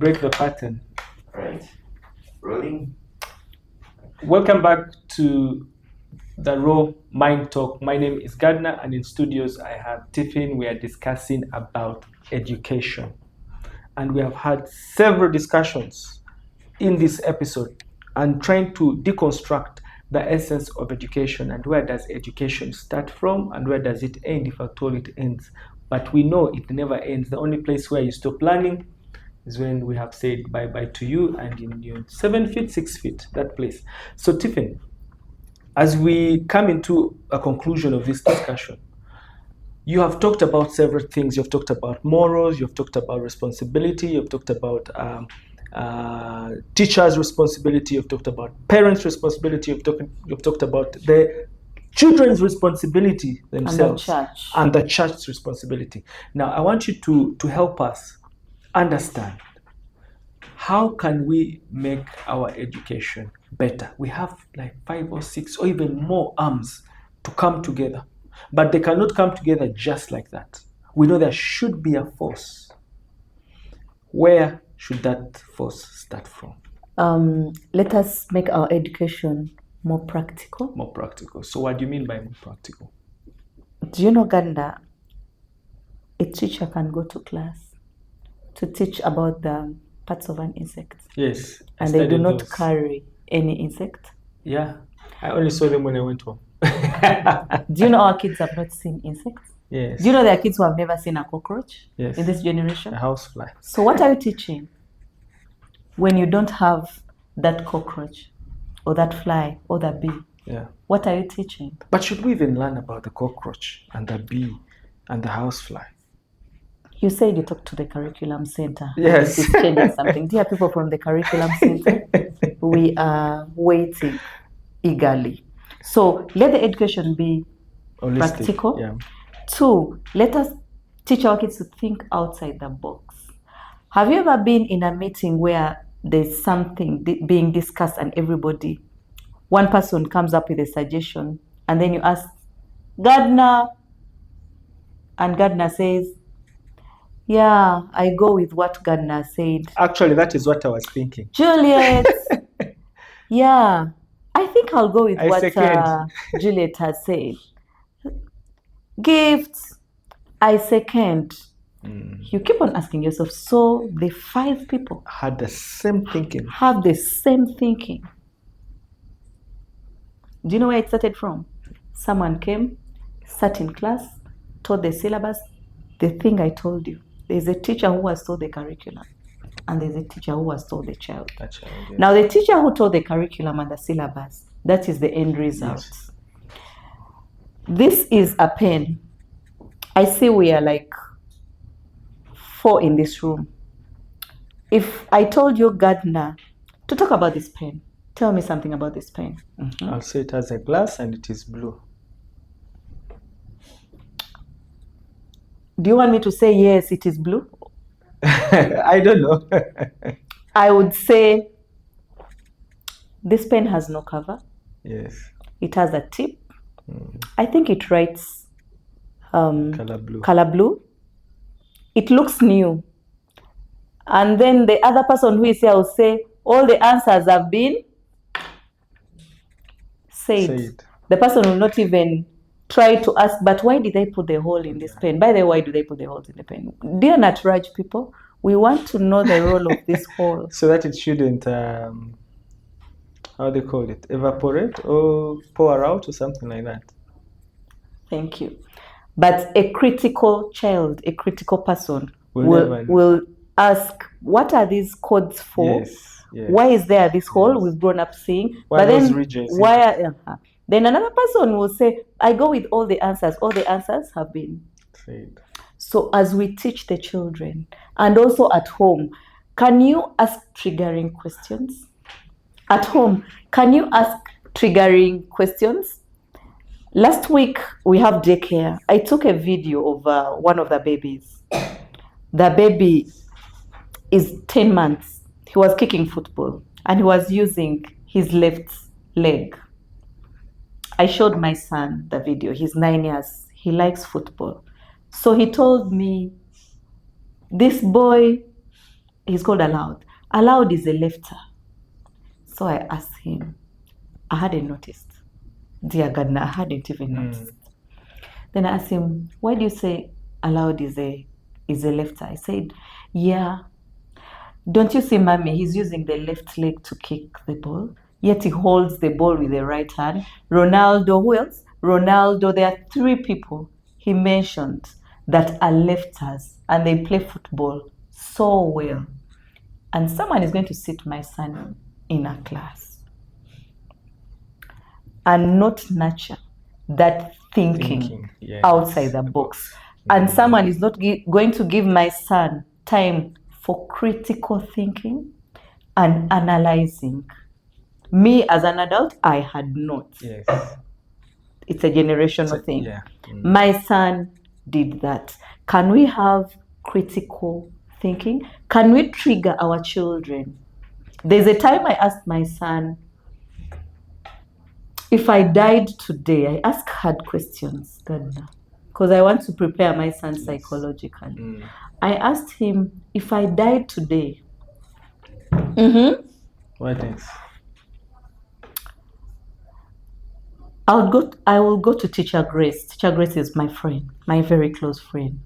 Break the pattern. Right. Rolling. Welcome back to the Raw Mind Talk. My name is Gardner, and in studios I have Tiffin. We are discussing about education, and we have had several discussions in this episode and trying to deconstruct the essence of education and where does education start from and where does it end, if at all it ends. But we know it never ends. The only place where you stop learning is when we have said bye-bye to you and in your 7 feet, 6 feet, that place. So Tiffin, as we come into a conclusion of this discussion, you have talked about several things. You've talked about morals, you've talked about responsibility, you've talked about teachers' responsibility, you've talked about parents' responsibility, you've talked about the children's responsibility themselves And the church's responsibility. Now, I want you to help us understand how can we make our education better. We have like 5 or 6 or even more arms to come together, but they cannot come together just like that. We know there should be a force. Where should that force start from? Let us make our education more practical. More practical. So what do you mean by more practical? Do you know, Ganda, a teacher can go to class to teach about the parts of an insect. Yes. And they do not carry any insect. Yeah. I only saw them when I went home. Do you know our kids have not seen insects? Yes. Do you know there are kids who have never seen a cockroach? Yes. In this generation? A housefly. So what are you teaching when you don't have that cockroach or that fly or that bee? Yeah. What are you teaching? But should we even learn about the cockroach and the bee and the housefly? You said you talked to the curriculum center. Yes. It's changing something. Dear people from the curriculum center, we are waiting eagerly. So let the education be Holistic. Practical. Yeah. 2, let us teach our kids to think outside the box. Have you ever been in a meeting where there's something being discussed and one person comes up with a suggestion and then you ask, Gardner, and Gardner says, yeah, I go with what Gardner said. Actually, that is what I was thinking. Juliet, yeah, I think I'll go with what Juliet has said. Gifts, I second. You keep on asking yourself, so the 5 people had the same thinking. Have the same thinking. Do you know where it started from? Someone came, sat in class, taught the syllabus, the thing I told you. There's a teacher who was taught the curriculum, and there's a teacher who was taught the child. Yeah. Now, the teacher who taught the curriculum and the syllabus, that is the end result. Yes. This is a pen. I see we are like 4 in this room. If I told you, Gardner, to talk about this pen, tell me something about this pen. I'll say it has a glass and it is blue. Do you want me to say, yes, it is blue? I don't know. I would say this pen has no cover. Yes. It has a tip. I think it writes color blue. Color blue. It looks new. And then the other person who is here will say, all the answers have been said. The person will not even try to ask, but why did they put the hole in this pen? By the way, why do they put the holes in the pen? Dear Natraj people, we want to know the role of this hole. So that it shouldn't, how they call it, evaporate or pour out or something like that. Thank you. But a critical child, a critical person will ask, what are these codes for? Yes, yes. Why is there this hole? Yes. We've grown up seeing. Why those regions? Then another person will say, I go with all the answers. All the answers have been said. So as we teach the children, and also at home, can you ask triggering questions? At home, can you ask triggering questions? Last week, we have daycare. I took a video of one of the babies. The baby is 10 months. He was kicking football, and he was using his left leg. I showed my son the video. He's 9 years. He likes football. So he told me, this boy he's called Aloud. Aloud is a lifter. So I asked him, I hadn't noticed. Dear Gardner, I hadn't even noticed. Then I asked him, why do you say Aloud is a lifter? I said, yeah. Don't you see, Mommy, he's using the left leg to kick the ball, yet he holds the ball with the right hand. Ronaldo, who else? Ronaldo, there are 3 people he mentioned that are lifters and they play football so well. And someone is going to sit my son in a class and not nurture that thinking yes, outside the box. And someone is not going to give my son time for critical thinking and analyzing. Me as an adult, I had not. Yes. It's a generational thing. Yeah. My son did that. Can we have critical thinking? Can we trigger our children? There's a time I asked my son, if I died today, I ask hard questions, because I want to prepare my son psychologically. I asked him, if I died today, What is? I will go to Teacher Grace. Teacher Grace is my friend, my very close friend.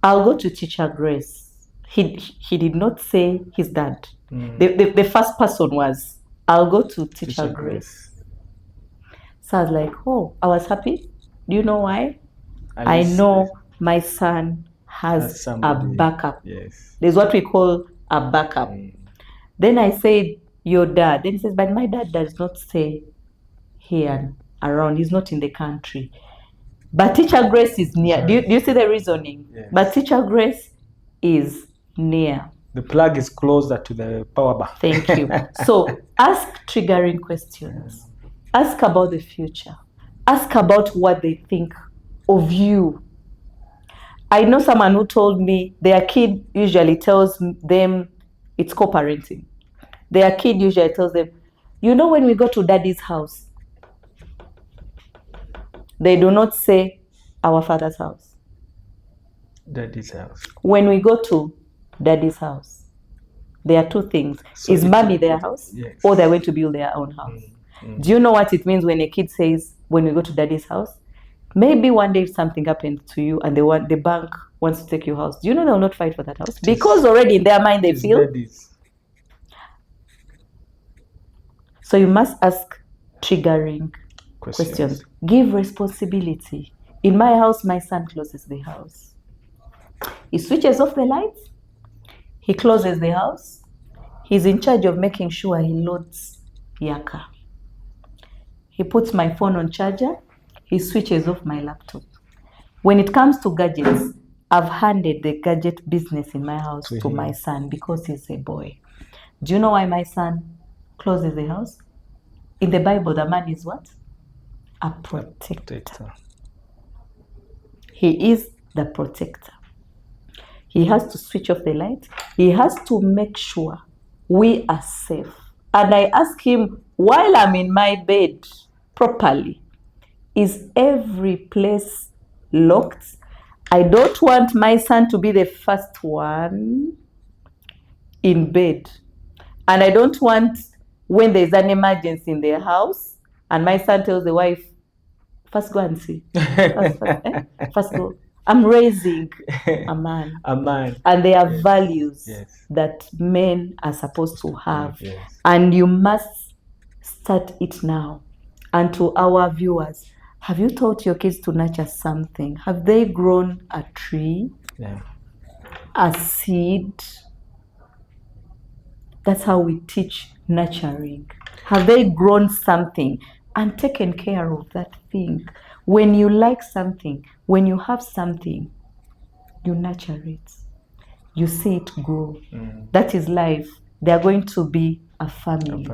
I'll go to Teacher Grace. He did not say his dad. The first person was, I'll go to Teacher Grace. So I was like, oh, I was happy. Do you know why? I know my son has a backup. Yes. There's what we call a backup. Then I said, your dad. Then he says, but my dad does not stay here and around. He's not in the country. But Teacher Grace is near. Do you see the reasoning? Yes. But Teacher Grace is near. The plug is closer to the power bar. Thank you. So ask triggering questions. Ask about the future. Ask about what they think of you. I know someone who told me their kid usually tells them it's co-parenting. Their kid usually tells them, you know, when we go to daddy's house, they do not say our father's house. Daddy's house. When we go to daddy's house, there are 2 things. So is mommy their house? Yes. Or they're going to build their own house? Do you know what it means when a kid says, when we go to daddy's house? Maybe one day if something happens to you and the bank wants to take your house, do you know they'll not fight for that house? Because already in their mind they feel. Daddy's. So you must ask triggering questions. Give responsibility. In my house, my son closes the house. He switches off the lights. He closes the house. He's in charge of making sure he loads Yaka. He puts my phone on charger. He switches off my laptop. When it comes to gadgets, I've handed the gadget business in my house to my son because he's a boy. Do you know why my son closes the house? In the Bible, the man is what? A protector. He is the protector. He has to switch off the light. He has to make sure we are safe. And I ask him, while I'm in my bed properly, is every place locked? I don't want my son to be the first one in bed. And I don't want when there's an emergency in their house and my son tells the wife, first go and see. First go. I'm raising a man. A man. And there are values that men are supposed to have. And you must start it now. And to our viewers, have you taught your kids to nurture something? Have they grown a tree? A seed? That's how we teach nurturing. Have they grown something and taken care of that thing? When you like something, when you have something, you nurture it. You see it grow. That is life. They are going to be a family.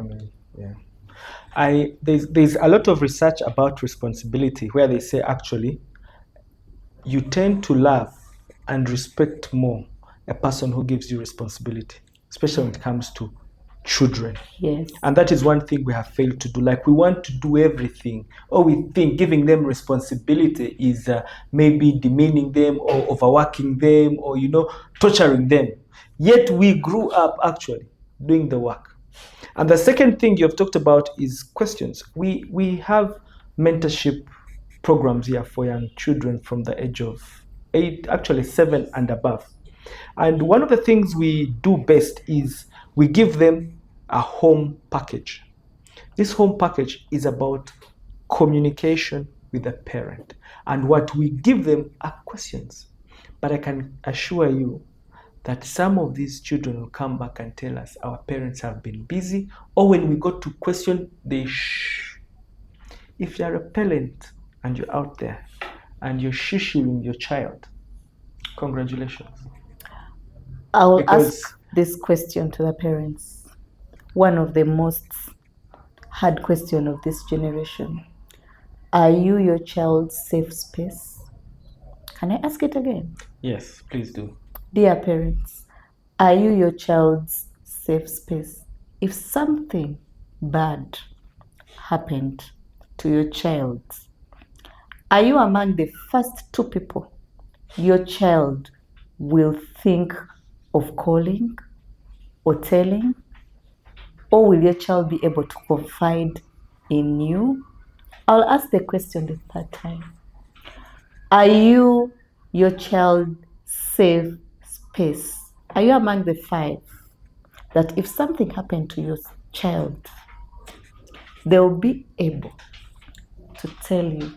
There's a lot of research about responsibility where they say actually you tend to love and respect more a person who gives you responsibility, especially when it comes to children. And that is one thing we have failed to do. Like, we want to do everything, or we think giving them responsibility is maybe demeaning them or overworking them or torturing them. Yet we grew up actually doing the work. And the second thing you have talked about is questions. We have mentorship programs here for young children from the age of 8, actually 7 and above. And one of the things we do best is we give them a home package. This home package is about communication with the parent. And what we give them are questions. But I can assure you that some of these children will come back and tell us our parents have been busy, or when we go to question, they shh. If you're a parent and you're out there and you're shushing your child, congratulations. I will Because- ask this question to the parents. One of the most hard question of this generation. Are you your child's safe space? Can I ask it again? Yes, please do. Dear parents, are you your child's safe space? If something bad happened to your child, are you among the first 2 people your child will think of calling or telling? Or will your child be able to confide in you? I'll ask the question the 3rd time. Are you your child's safe space? Are you among the 5 that if something happened to your child, they'll be able to tell you,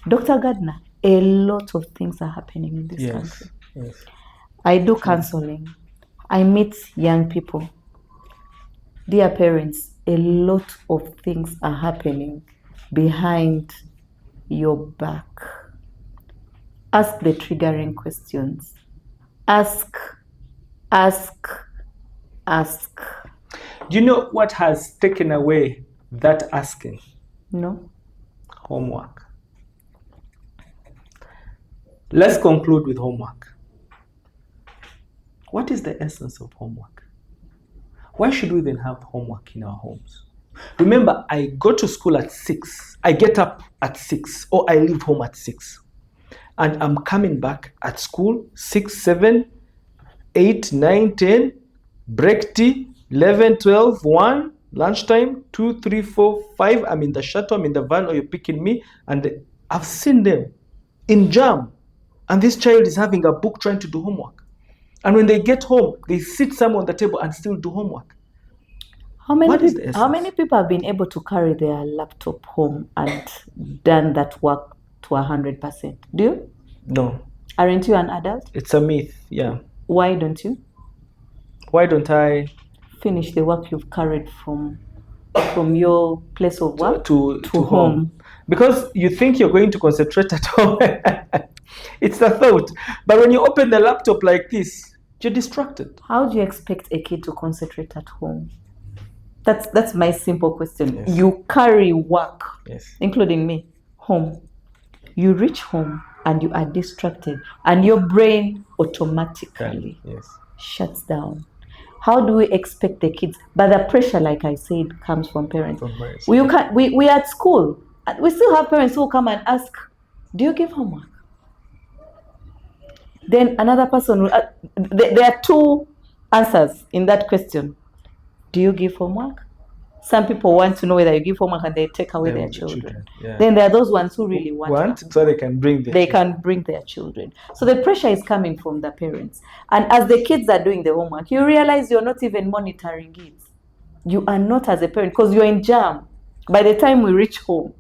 Dr. Gardner, a lot of things are happening in this country. Yes. I do counseling. I meet young people. Dear parents, a lot of things are happening behind your back. Ask the triggering questions. Ask. Do you know what has taken away that asking? No? Homework. Let's conclude with homework. What is the essence of homework? Why should we even have homework in our homes? Remember, I go to school at 6. I get up at 6, or I leave home at 6. And I'm coming back at school 6, 7, 8, 9, 10, break tea, 11, 12, 1, lunchtime, 2, 3, 4, 5. I'm in the shuttle, I'm in the van, or you're picking me. And I've seen them in jam. And this child is having a book trying to do homework. And when they get home, they sit somewhere on the table and still do homework. How many What is the people, how essence? many people have been able to carry their laptop home and done that work to 100%? Do you? No, Aren't you an adult? it's a myth. Yeah. Why don't you Why don't I finish the work you've carried from your place of work to to home? Because you think you're going to concentrate at home. It's a thought. But when you open the laptop like this, you're distracted. How do you expect a kid to concentrate at home? That's my simple question. Yes. You carry work, Yes. including me, home. You reach home and you are distracted, and your brain automatically Yes. shuts down. How do we expect the kids? But the pressure, like I said, comes from parents. From parents. We are at school. And we still have parents who come and ask, do you give homework? Then another person will, there are 2 answers in that question. Do you give homework? Some people want to know whether you give homework and they take away their children. Yeah. Then there are those ones who really want so they can bring their they children. can bring their children. So the pressure is coming from the parents. And as the kids are doing the homework, you realize you're not even monitoring it. You are not as a parent because you're in jam. By the time we reach home,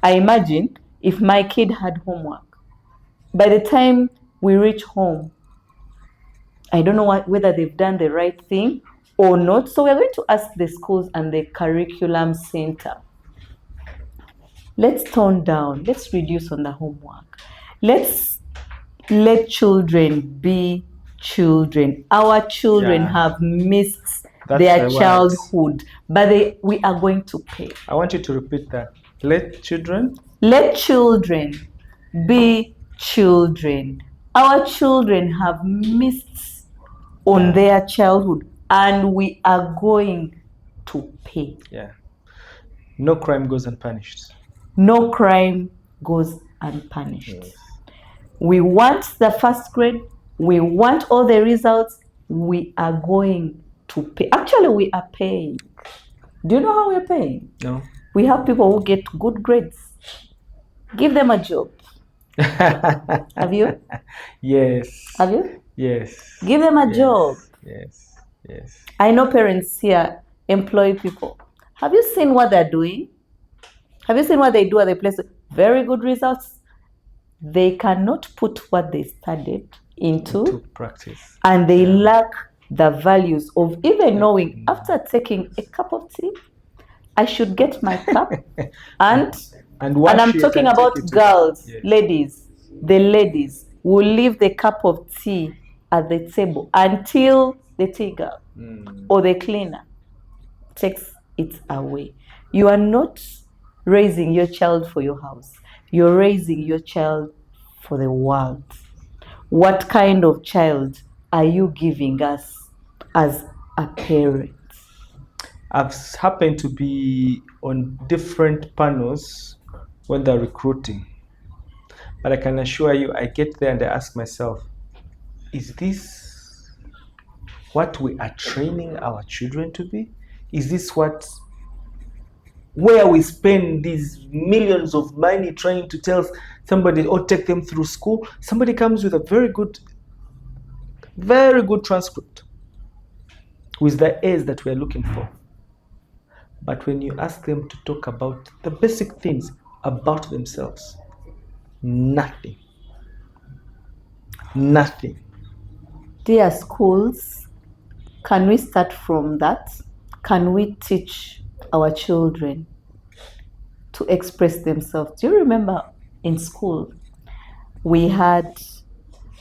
I imagine if my kid had homework, by the time we reach home, I don't know whether they've done the right thing or not. So we're going to ask the schools and the curriculum center. Let's tone down. Let's reduce on the homework. Let's let children be children. Our children Yeah. have missed That's their the word. childhood, but we are going to pay. I want you to repeat that. Let children. Let children be children. Our children have missed on their childhood, and we are going to pay. Yeah. No crime goes unpunished. No crime goes unpunished. Yes. We want the first grade. We want all the results. we are going to pay. Actually, we are paying. Do you know how we're paying? No. We have people who get good grades. Give them a job. Have you? Yes. Have you? Yes. Give them a Yes. job. Yes. Yes. I know parents here employ people. Have you seen what they're doing? Have you seen what they do at the place? Very good results. They cannot put what they studied into practice. and they Yeah. lack the values of even knowing after taking a cup of tea, I should get my cup and wash I'm it talking and take about it to- girls, Yes. ladies. The ladies will leave the cup of tea at the table until the tea girl or the cleaner takes it away. You are not raising your child for your house. You're raising your child for the world. What kind of child are you giving us as a parent? I've happened to be on different panels when they're recruiting. But I can assure you, I get there and I ask myself, is this what we are training our children to be? Is this where we spend these millions of money trying to tell somebody or take them through school? Somebody comes with a very good transcript with the A's that we're looking for. But when you ask them to talk about the basic things about themselves, nothing. Nothing. Dear schools, can we start from that? Can we teach our children to express themselves? Do you remember in school we had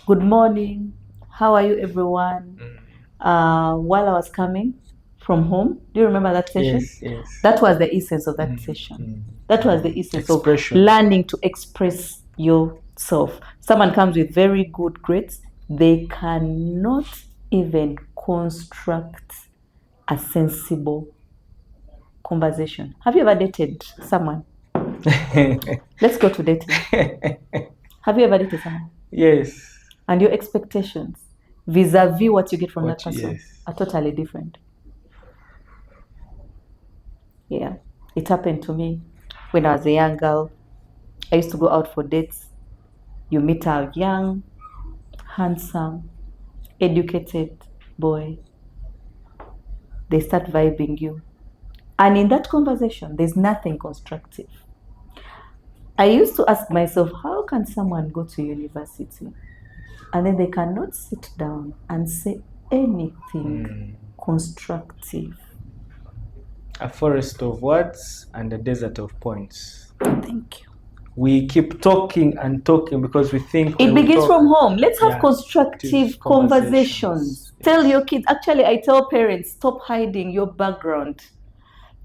good morning, how are you everyone? While I was coming from home, do you remember that session? Yes, yes. That was the essence of that session. That was the essence Expression. of learning to express yourself. Someone comes with very good grades, they cannot even construct a sensible conversation. Have you ever dated someone? Let's go to dating. Have you ever dated someone? Yes. And your expectations vis-a-vis what you get from that What- person yes. are totally different. Yeah, it happened to me when I was a young girl. I used to go out for dates. You meet a young, handsome, educated boy. They start vibing you. And in that conversation, there's nothing constructive. I used to ask myself, how can someone go to university and then they cannot sit down and say anything constructive? A forest of words and a desert of points. Thank you. We keep talking and talking because we think It when we begins talk- from home. Let's have Yeah, constructive conversations. Tell your kids, actually, I tell parents, stop hiding your background.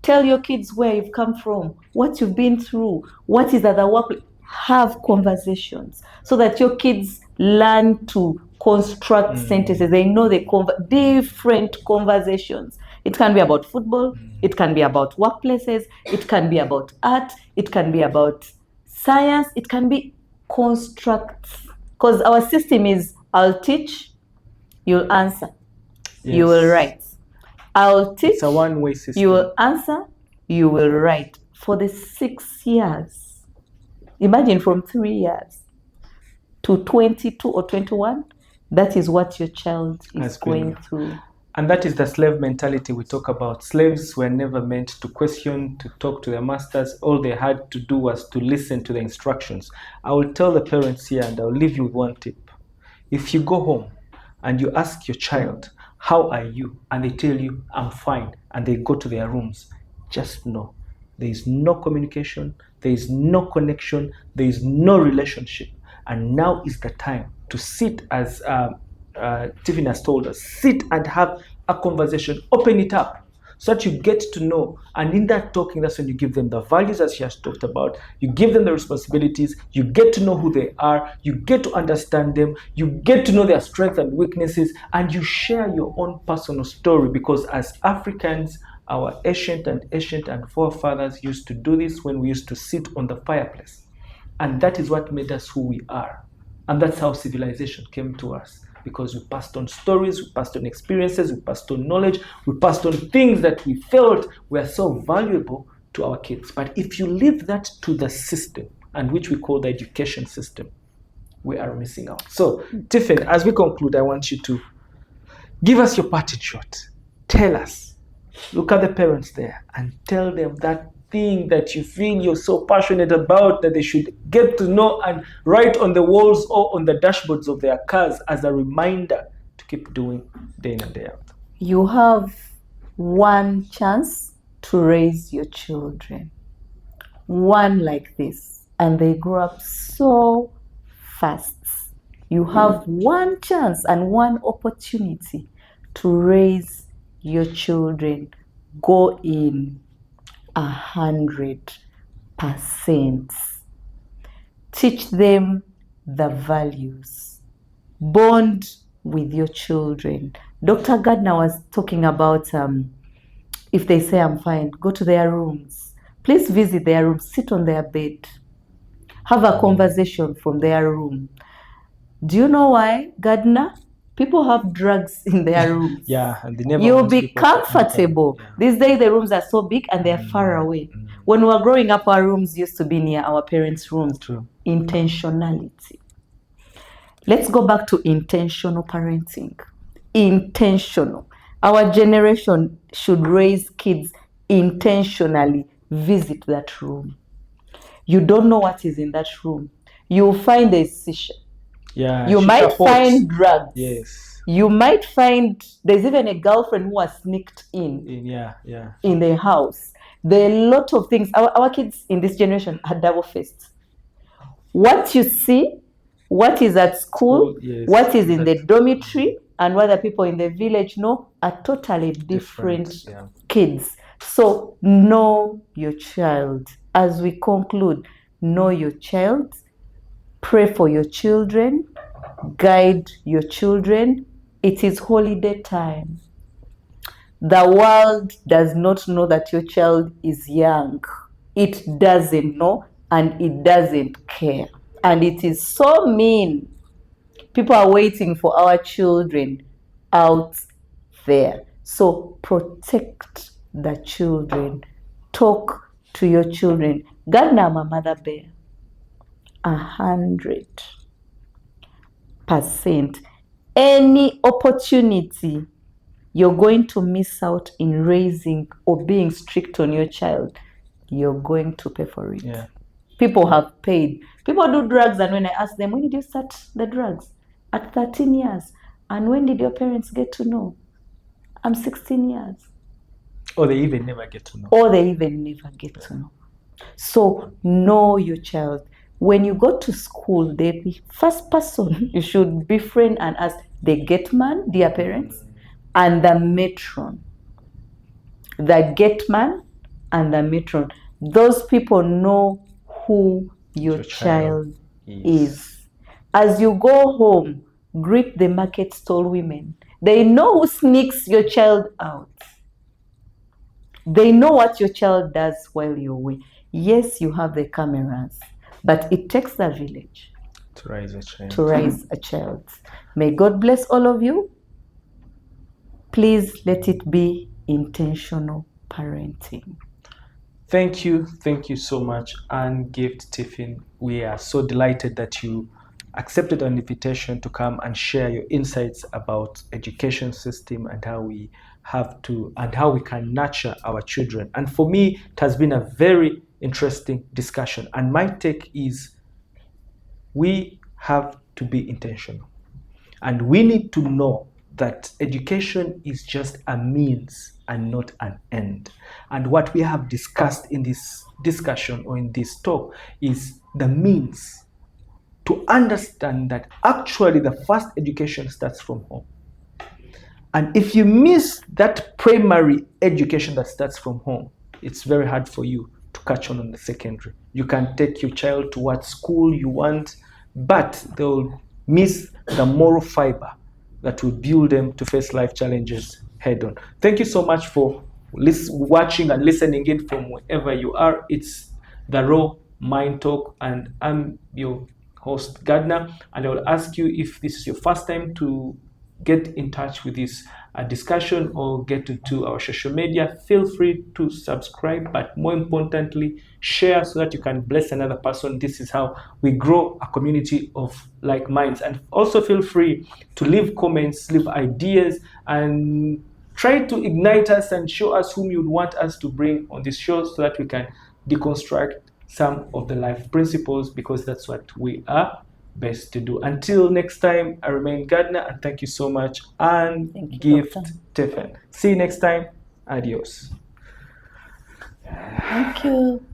Tell your kids where you've come from, what you've been through, what is at the work. Have conversations so that your kids learn to construct sentences. They know the different conversations. It can be about football, it can be about workplaces, it can be about art, it can be about science, it can be constructs. Because our system is I'll teach, you'll answer, you will write. I'll teach, It's a one-way system. you will answer, you will write. For the 6 years, imagine from 3 years to 22 or 21, that is what your child Has is been- going through. And that is the slave mentality we talk about. Slaves were never meant to question, to talk to their masters. All they had to do was to listen to the instructions. I will tell the parents here, and I'll leave you with one tip. If you go home and you ask your child, how are you? And they tell you, I'm fine, and they go to their rooms, just know there is no communication, there is no connection, there is no relationship. And now is the time to sit, as Tiffin has told us, sit and have a conversation, open it up so that you get to know. And in that talking, that's when you give them the values as she has talked about. You give them the responsibilities, you get to know who they are, you get to understand them, you get to know their strengths and weaknesses, and you share your own personal story. Because as Africans, our ancient and forefathers used to do this when we used to sit on the fireplace. And that is what made us who we are. And that's how civilization came to us. because we passed on stories, we passed on experiences, we passed on knowledge, we passed on things that we felt were so valuable to our kids. But if you leave that to the system, and which we call the education system, we are missing out. So, Tiffin, as we conclude, I want you to give us your parting shot. Tell us, look at the parents there and tell them that thing that you feel you're so passionate about that they should get to know and write on the walls or on the dashboards of their cars as a reminder to keep doing day in and day out. You have one chance to raise your children. One like this, and they grow up so fast. You have one chance and one opportunity to raise your children. Go in 100%. Teach them the values. Bond with your children. Dr. Gardner was talking about if they say I'm fine, go to their rooms. Please visit their rooms, sit on their bed. Have a conversation from their room. Do you know why, Gardner? People have drugs in their rooms. Yeah, and they never You'll want be people to comfortable. enter. Yeah. These days the rooms are so big and they're far away. When we were growing up, our rooms used to be near our parents' rooms. True. Intentionality. Let's go back to intentional parenting. Intentional. Our generation should raise kids intentionally. Visit that room. You don't know what is in that room. You'll find a shisha. Yeah. You shisha might pots. find drugs. Yes. You might find there's even a girlfriend who has sneaked in Yeah. in the house. There are a lot of things. Our kids in this generation are double-faced. What you see, what is at school, yes, what is in the dormitory, and what the people in the village know are totally different yeah. kids. So know your child. As we conclude, know your child, pray for your children, guide your children. It is holiday time. The world does not know that your child is young. It doesn't know and it doesn't care. And it is so mean. People are waiting for our children out there. So protect the children. Talk to your children. Gardner, my mother bear. 100%. Any opportunity you're going to miss out in raising or being strict on your child, you're going to pay for it. Yeah. People have paid. People do drugs, and when I ask them, when did you start the drugs? At 13 years. And when did your parents get to know? I'm 16 years. Or they even never get to know. So know your child. When you go to school, the first person you should befriend and ask the gate man, dear parents, and the matron. The gate man and the matron. Those people know who your child is. As you go home, greet the market stall women. They know who sneaks your child out. They know what your child does while you're away. Yes, you have the cameras, but it takes a village to raise a child. May God bless all of you. Please let it be intentional parenting. Thank you so much, and Gift Tiffin. We are so delighted that you accepted an invitation to come and share your insights about education system and how we can nurture our children. And for me, it has been a very interesting discussion. And my take is we have to be intentional, and we need to know that education is just a means and not an end. And what we have discussed in this discussion or in this talk is the means to understand that actually the first education starts from home. And if you miss that primary education that starts from home, it's very hard for you to catch on the secondary. You can take your child to what school you want, but they'll miss the moral fiber that will build them to face life challenges head on. Thank you so much for watching and listening in from wherever you are. It's the Raw Mind Talk, and I'm your host Gardner, and I will ask you, if this is your first time to get in touch with this discussion or get into our social media, feel free to subscribe, but more importantly, share so that you can bless another person. This is how we grow a community of like minds. And also feel free to leave comments, leave ideas, and try to ignite us and show us whom you'd want us to bring on this show so that we can deconstruct some of the life principles, because that's what we are best to do. Until next time, I remain Gardner, and thank you so much. And Thank you, gift Doctor. Tiffin. See you next time. Adios. Thank you.